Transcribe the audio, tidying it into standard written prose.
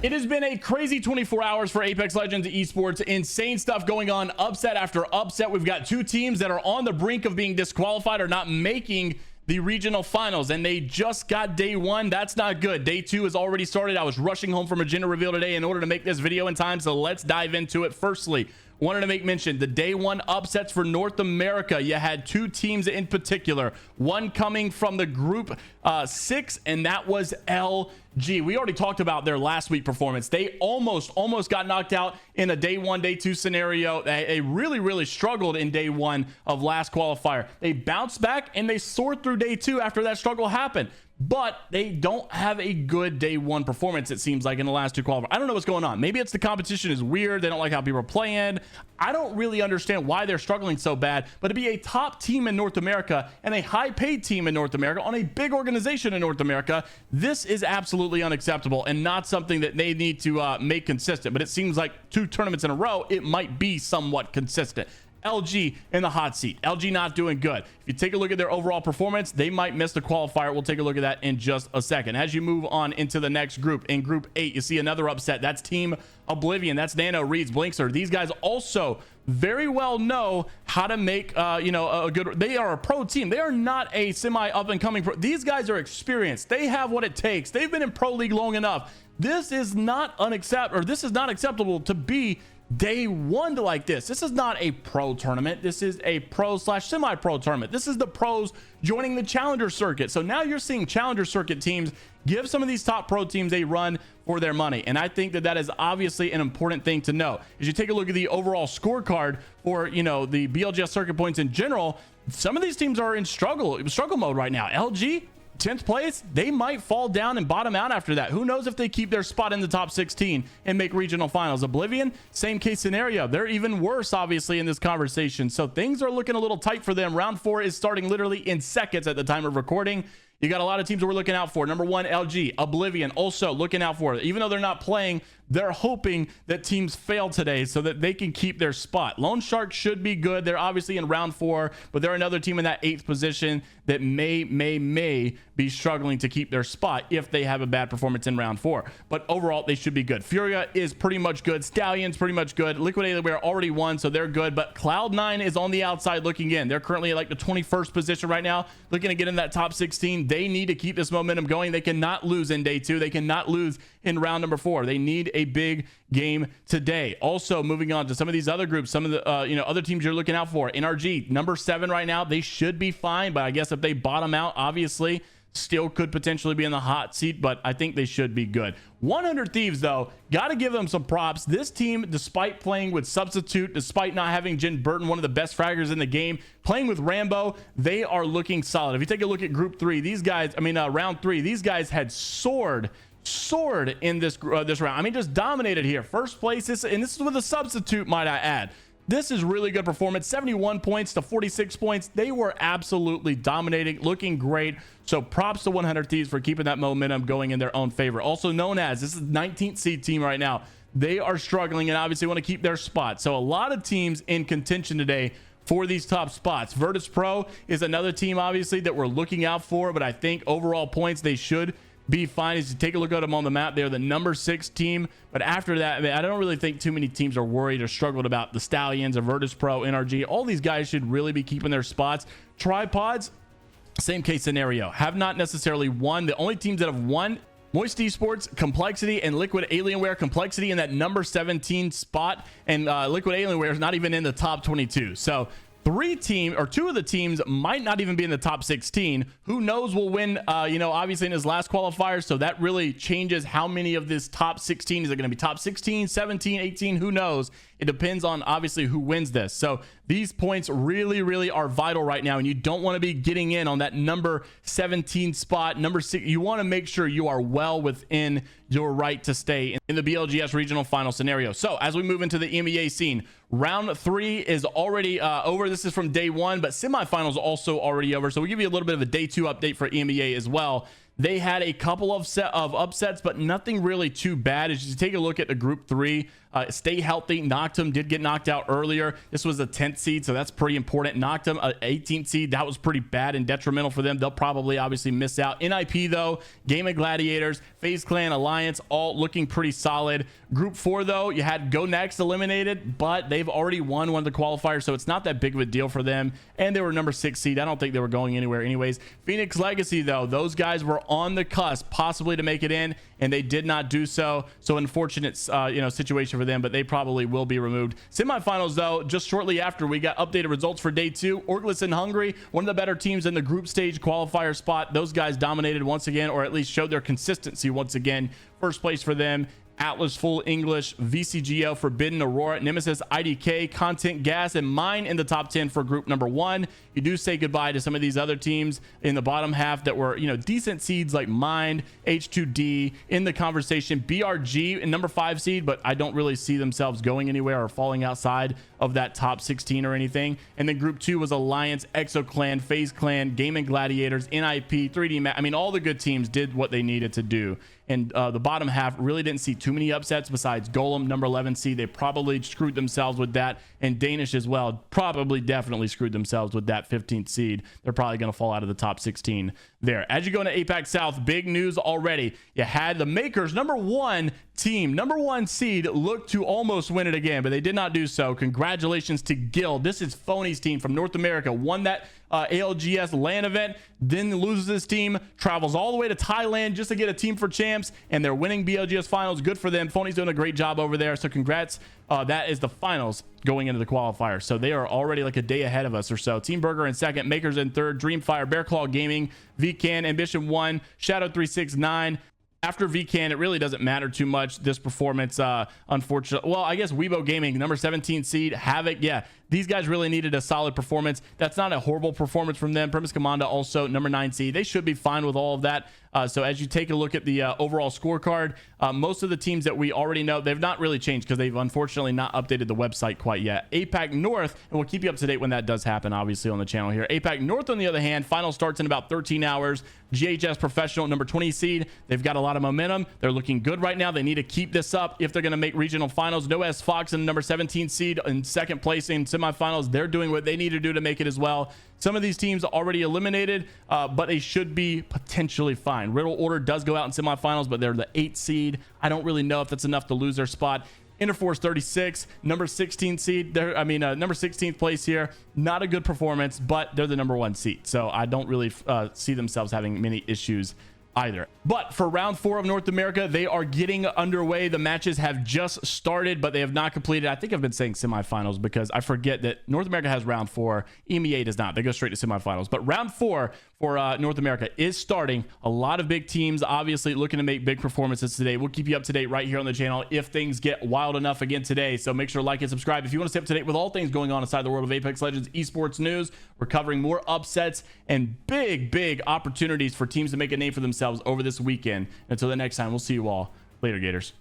It has been a crazy 24 hours for Apex Legends Esports. Insane stuff going on, upset after upset. We've got two teams that are on the brink of being disqualified or not making the regional finals, and they just got day one. That's not good. Day two has already started. I was rushing home from a gender reveal today in order to make this video in time, so let's dive into it. Firstly, wanted to make mention the day one upsets for North America. You had two teams in particular, one coming from the group 6, and that was LG. We already talked about their last week performance. They almost got knocked out in a day one, day two scenario. They really struggled in day one of last qualifier. They bounced back and they soared through day two after that struggle happened. But they don't have a good day one performance, it seems like, in the last two qualifiers. I don't know what's going on. Maybe it's the competition is weird. They don't like how people are playing. I don't really understand why they're struggling so bad. But to be a top team in North America and a high-paid team in North America on a big organization in North America, this is absolutely unacceptable and not something that they need to make consistent. But it seems like 2 tournaments in a row, it might be somewhat consistent. LG in the hot seat. LG not doing good. If you take a look at their overall performance, they might miss the qualifier. We'll take a look at that in just a second. As you move on into the next group, in group 8, you see another upset. That's Team Oblivion. That's Nano, Reeds, Blinkster. These guys also very well know how to make a good, they are a pro team. They are not a semi up and coming pro. These guys are experienced. They have what it takes. They've been in pro league long enough. This is not acceptable to be day one like this. This is not a pro tournament. This is a pro / semi-pro tournament. This is the pros joining the challenger circuit. So now you're seeing challenger circuit teams give some of these top pro teams a run for their money, and I think that is obviously an important thing to know. As you take a look at the overall scorecard for the BLGS circuit points in general, some of these teams are in struggle mode right now. LG 10th place, they might fall down and bottom out after that. Who knows if they keep their spot in the top 16 and make regional finals. Oblivion, same case scenario. They're even worse, obviously, in this conversation. So things are looking a little tight for them. Round 4 is starting literally in seconds at the time of recording. You got a lot of teams that we're looking out for. Number 1, LG. Oblivion also looking out for it. Even though they're not playing, they're hoping that teams fail today so that they can keep their spot. Lone Shark should be good. They're obviously in round 4, but they're another team in that 8th position that may be struggling to keep their spot if they have a bad performance in round 4. But overall, they should be good. Furia is pretty much good. Stallion's pretty much good. Liquid Alienware already won, so they're good. But Cloud9 is on the outside looking in. They're currently at like the 21st position right now, looking to get in that top 16. They need to keep this momentum going. They cannot lose in day 2. They cannot lose in round number 4. They need a big game today. Also, moving on to some of these other groups, some of the other teams you're looking out for. NRG, number 7 right now. They should be fine, but I guess if they bottom out, obviously, still could potentially be in the hot seat, but I think they should be good. 100 Thieves, though, got to give them some props. This team, despite playing with substitute, despite not having Jen Burton, one of the best fraggers in the game, playing with Rambo, they are looking solid. If you take a look at group 3, these guys, round 3, these guys had soared in this round. I mean, just dominated here. First place, and this is with a substitute, might I add. This is really good performance. 71 points to 46 points. They were absolutely dominating, looking great. So props to 100 Thieves for keeping that momentum going in their own favor. Also known as, this is 19th seed team right now. They are struggling and obviously want to keep their spot. So a lot of teams in contention today for these top spots. Virtus Pro is another team, obviously, that we're looking out for, but I think overall points, they should be fine. As you take a look at them on the map, they're the number 6 team, but after that, I don't really think too many teams are worried or struggled about the Stallions or Virtus Pro, NRG. All these guys should really be keeping their spots. Tripods, same case scenario, have not necessarily won. The only teams that have won, Moist Esports, Complexity, and Liquid Alienware. Complexity in that number 17 spot, and Liquid Alienware is not even in the top 22. So 2 of the teams might not even be in the top 16. Who knows will win, obviously in his last qualifier. So that really changes how many of this top 16. Is it going to be top 16, 17, 18? Who knows? It depends on obviously who wins this. So these points really are vital right now, and you don't want to be getting in on that number 17 spot. Number 6, you want to make sure you are well within your right to stay in the BLGS regional final scenario. So as we move into the EMEA scene, round 3 is already over. This is from day 1, but semifinals also already over. So we'll give you a little bit of a day 2 update for EMEA as well. They had a couple of upsets, but nothing really too bad. As you take a look at the group 3, stay healthy. Noctum did get knocked out earlier. This was a 10th seed, so that's pretty important. Noctum, 18th seed, that was pretty bad and detrimental for them. They'll probably obviously miss out. NIP though, Game of Gladiators, FaZe Clan, Alliance, all looking pretty solid. Group 4 though, you had Go Next eliminated, but they've already won one of the qualifiers, so it's not that big of a deal for them. And they were number 6 seed. I don't think they were going anywhere anyways. Phoenix Legacy though, those guys were on the cusp possibly to make it in, and they did not do so. So unfortunate situation for them, but they probably will be removed. Semifinals though, just shortly after we got updated results for day 2. Orkless and Hungary, one of the better teams in the group stage qualifier spot. Those guys dominated once again, or at least showed their consistency once again. First place for them. Atlas, Full English, VCGO, Forbidden, Aurora, Nemesis, IDK, Content, Gas, and Mine in the top 10 for group number 1. You do say goodbye to some of these other teams in the bottom half that were, decent seeds like Mind, H2D in the conversation. BRG in number 5 seed, but I don't really see themselves going anywhere or falling outside of that top 16 or anything. And then group 2 was Alliance, ExoClan, FaZe Clan, Gaming Gladiators, NIP, 3D all the good teams did what they needed to do. And the bottom half really didn't see too many upsets besides Golem, number 11 seed. They probably screwed themselves with that. And Danish as well, definitely screwed themselves with that 15th seed. They're probably going to fall out of the top 16 there. As you go into APAC South, big news already. You had the Makers, number 1 team, number 1 seed, look to almost win it again, but they did not do so. Congratulations to Gil. This is Phony's team from North America. Won that ALGS LAN event, then loses this team, travels all the way to Thailand just to get a team for champs, and they're winning BLGS finals. Good for them. Phony's doing a great job over there, so congrats. That is the finals going into the qualifier, so they are already like a day ahead of us or so. Team Burger in 2nd, Makers in 3rd, Dreamfire, Bearclaw Gaming, VCan, Ambition 1, Shadow 369. After VCan, it really doesn't matter too much. This performance, unfortunately, well, I guess Weibo Gaming, number 17 seed, Havoc. Yeah, these guys really needed a solid performance. That's not a horrible performance from them. Premise Commanda also number 9 seed. They should be fine with all of that. So as you take a look at the overall scorecard, most of the teams that we already know, they've not really changed because they've unfortunately not updated the website quite yet. APAC North, and we'll keep you up to date when that does happen, obviously, on the channel here. APAC North, on the other hand, final starts in about 13 hours. GHS Professional, number 20 seed. They've got a lot of momentum. They're looking good right now. They need to keep this up if they're going to make regional finals. No S Fox and number 17 seed in 2nd place in semifinals. They're doing what they need to do to make it as well. Some of these teams are already eliminated, but they should be potentially fine. Riddle Order does go out in semifinals, but they're the 8th seed. I don't really know if that's enough to lose their spot. Interforce 36, number 16 seed. Number 16th place here. Not a good performance, but they're the number 1 seed. So I don't really see themselves having many issues either. But for round 4 of North America, they are getting underway. The matches have just started, but they have not completed. I think I've been saying semifinals because I forget that North America has round 4. EMEA does not. They go straight to semifinals. But round 4 for North America is starting. A lot of big teams obviously looking to make big performances today. We'll keep you up to date right here on the channel if things get wild enough again today. So make sure to like and subscribe if you want to stay up to date with all things going on inside the world of Apex Legends esports news. We're covering more upsets and big opportunities for teams to make a name for themselves over this weekend. Until the next time, we'll see you all later, Gators.